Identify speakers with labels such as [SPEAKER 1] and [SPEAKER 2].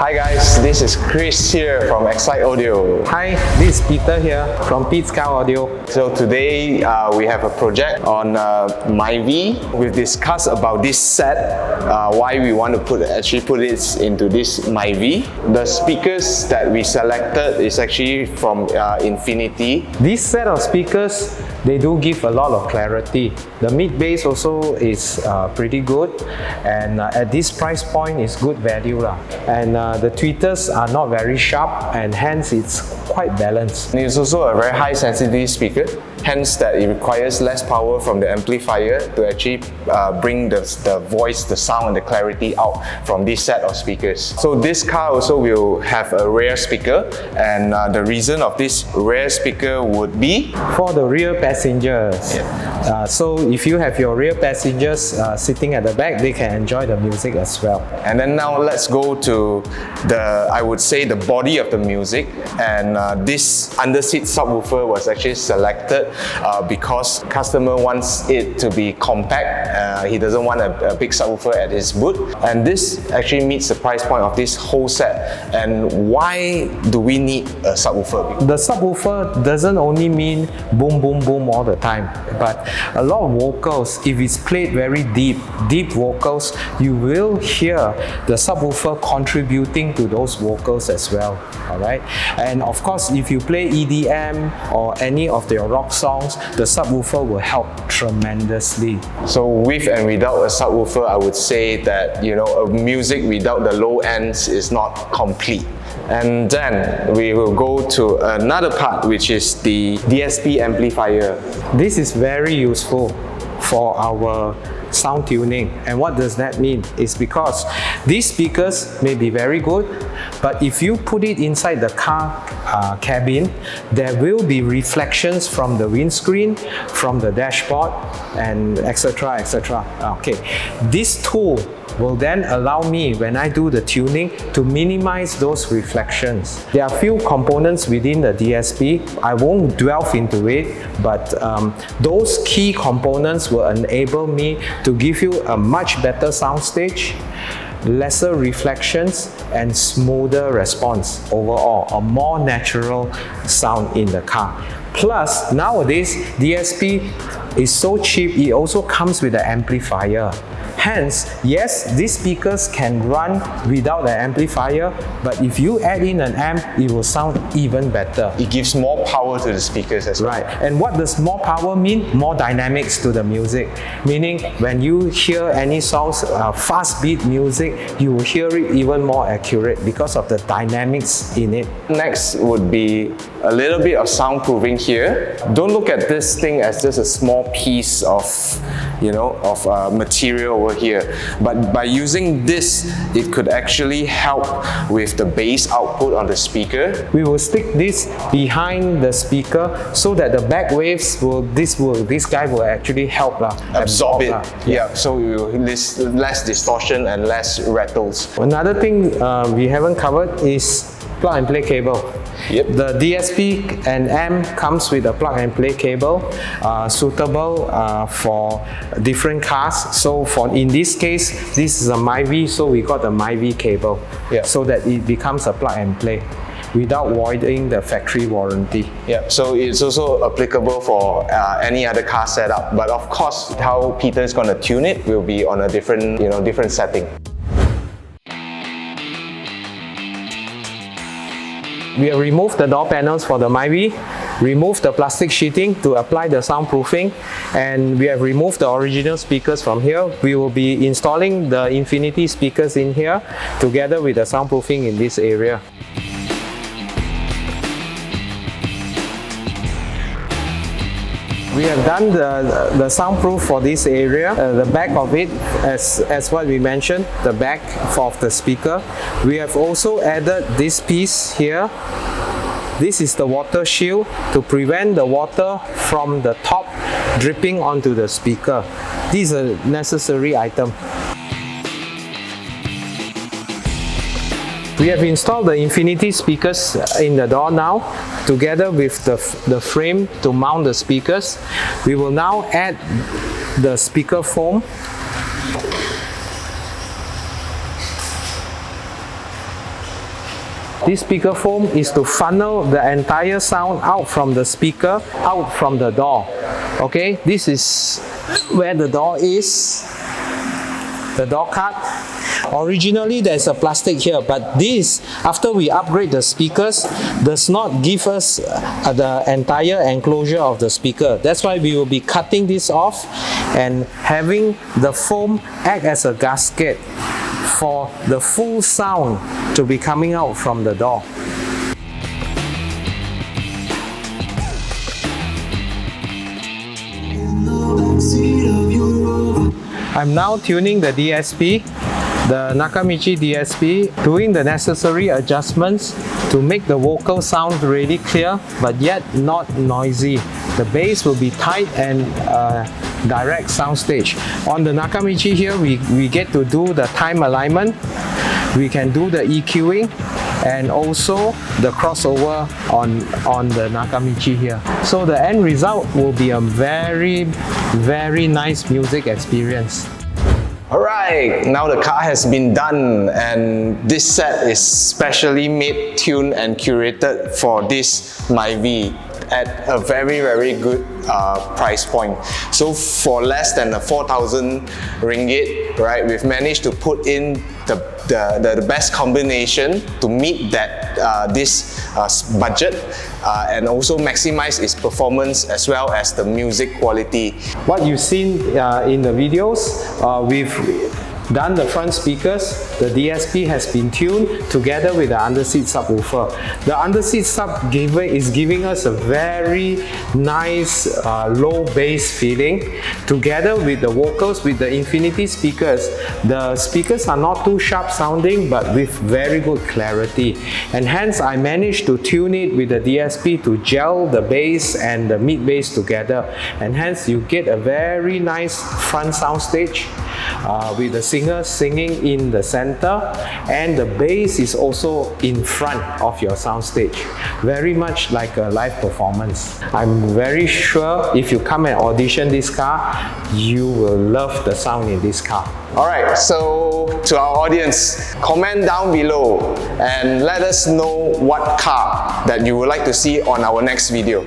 [SPEAKER 1] Hi guys, this is Chris here from Excite Audio.
[SPEAKER 2] Hi, this is Peter here from Pete's Audio.
[SPEAKER 1] So today we have a project on Myvi. We've discussed about this set, why we want to actually put it into this Myvi. The speakers that we selected is actually from Infinity.
[SPEAKER 2] This set of speakers, they do give a lot of clarity. The mid-bass also is pretty good, and at this price point is good value. And the tweeters are not very sharp, and hence it's quite balanced.
[SPEAKER 1] And it's also a very high sensitivity speaker, hence that it requires less power from the amplifier to actually bring the voice, the sound and the clarity out from this set of speakers. So this car also will have a rear speaker, and the reason of this rear speaker would be
[SPEAKER 2] for the rear passengers. So if you have your rear passengers sitting at the back, they can enjoy the music as well.
[SPEAKER 1] And then now let's go to I would say the body of the music, and this Underseat subwoofer was actually selected because customer wants it to be compact. He doesn't want a big subwoofer at his boot, and this actually meets the price point of this whole set. And why do we need a subwoofer?
[SPEAKER 2] The subwoofer doesn't only mean boom boom boom all the time, but a lot of vocals, if it's played very deep vocals, you will hear the subwoofer contributing to those vocals as well. Alright, and of course if you play EDM or any of your rock songs, the subwoofer will help tremendously.
[SPEAKER 1] So with and without a subwoofer, I would say that, you know, a music without the low ends is not complete. And then we will go to another part, which is the DSP amplifier.
[SPEAKER 2] This is very useful for our sound tuning. And what does that mean? It's because these speakers may be very good, but if you put it inside the car cabin, there will be reflections from the windscreen, from the dashboard, and etc. etc. Okay, this tool will then allow me, when I do the tuning, to minimize those reflections. There are few components within the DSP. I won't delve into it, but those key components will enable me to give you a much better soundstage, lesser reflections, and smoother response overall, a more natural sound in the car. Plus, nowadays, DSP is so cheap, it also comes with an amplifier. Hence, yes, these speakers can run without an amplifier, but if you add in an amp, it will sound even better.
[SPEAKER 1] It gives more power to the speakers as well.
[SPEAKER 2] Right. And what does more power mean? More dynamics to the music. Meaning, when you hear any songs, fast beat music, you will hear it even more accurate because of the dynamics in it.
[SPEAKER 1] Next would be a little bit of soundproofing here. Don't look at this thing as just a small piece of, you know, material over here, but by using this, it could actually help with the bass output on the speaker.
[SPEAKER 2] We will stick this behind the speaker so that the back waves this guy will actually help
[SPEAKER 1] absorb it. Yeah, so less distortion and less rattles.
[SPEAKER 2] Another thing we haven't covered is plug and play cable.
[SPEAKER 1] Yep.
[SPEAKER 2] The DSP and amp comes with a plug and play cable suitable for different cars. So in this case, this is a Myvi, so we got a Myvi cable, so that it becomes a plug and play without voiding the factory warranty.
[SPEAKER 1] Yeah, so it's also applicable for any other car setup, but of course how Peter is going to tune it will be on a different, different setting.
[SPEAKER 2] We have removed the door panels for the Myvi, removed the plastic sheeting to apply the soundproofing, and we have removed the original speakers from here. We will be installing the Infinity speakers in here together with the soundproofing in this area. We have done the soundproof for this area. The back of it, as what we mentioned, the back of the speaker. We have also added this piece here. This is the water shield to prevent the water from the top dripping onto the speaker. This is a necessary item. We have installed the Infinity speakers in the door now, together with the frame to mount the speakers. We will now add the speaker foam. This speaker foam is to funnel the entire sound out from the speaker, out from the door. Okay, this is where the door is, the door cut. Originally there's a plastic here, but this, after we upgrade the speakers, does not give us the entire enclosure of the speaker. That's why we will be cutting this off and having the foam act as a gasket for the full sound to be coming out from the door. I'm now tuning the DSP, the Nakamichi DSP, doing the necessary adjustments to make the vocal sound really clear but yet not noisy. The bass will be tight and direct soundstage. On the Nakamichi here, we get to do the time alignment, we can do the EQing, and also the crossover on the Nakamichi here. So the end result will be a very nice music experience.
[SPEAKER 1] Alright, now the car has been done, and this set is specially made, tuned and curated for this Myvi at a very good price point. So for less than 4,000 ringgit, right, we've managed to put in the best combination to meet that this budget and also maximize its performance as well as the music quality.
[SPEAKER 2] What you've seen in the videos, we've done the front speakers. The DSP has been tuned together with the Underseat subwoofer. The Underseat sub is giving us a very nice low bass feeling. Together with the vocals, with the Infinity speakers, the speakers are not too sharp sounding but with very good clarity. And hence I managed to tune it with the DSP to gel the bass and the mid bass together. And hence you get a very nice front soundstage with the singer singing in the center, and the bass is also in front of your soundstage. Very much like a live performance. I'm very sure if you come and audition this car, you will love the sound in this car.
[SPEAKER 1] Alright, so to our audience, comment down below and let us know what car that you would like to see on our next video.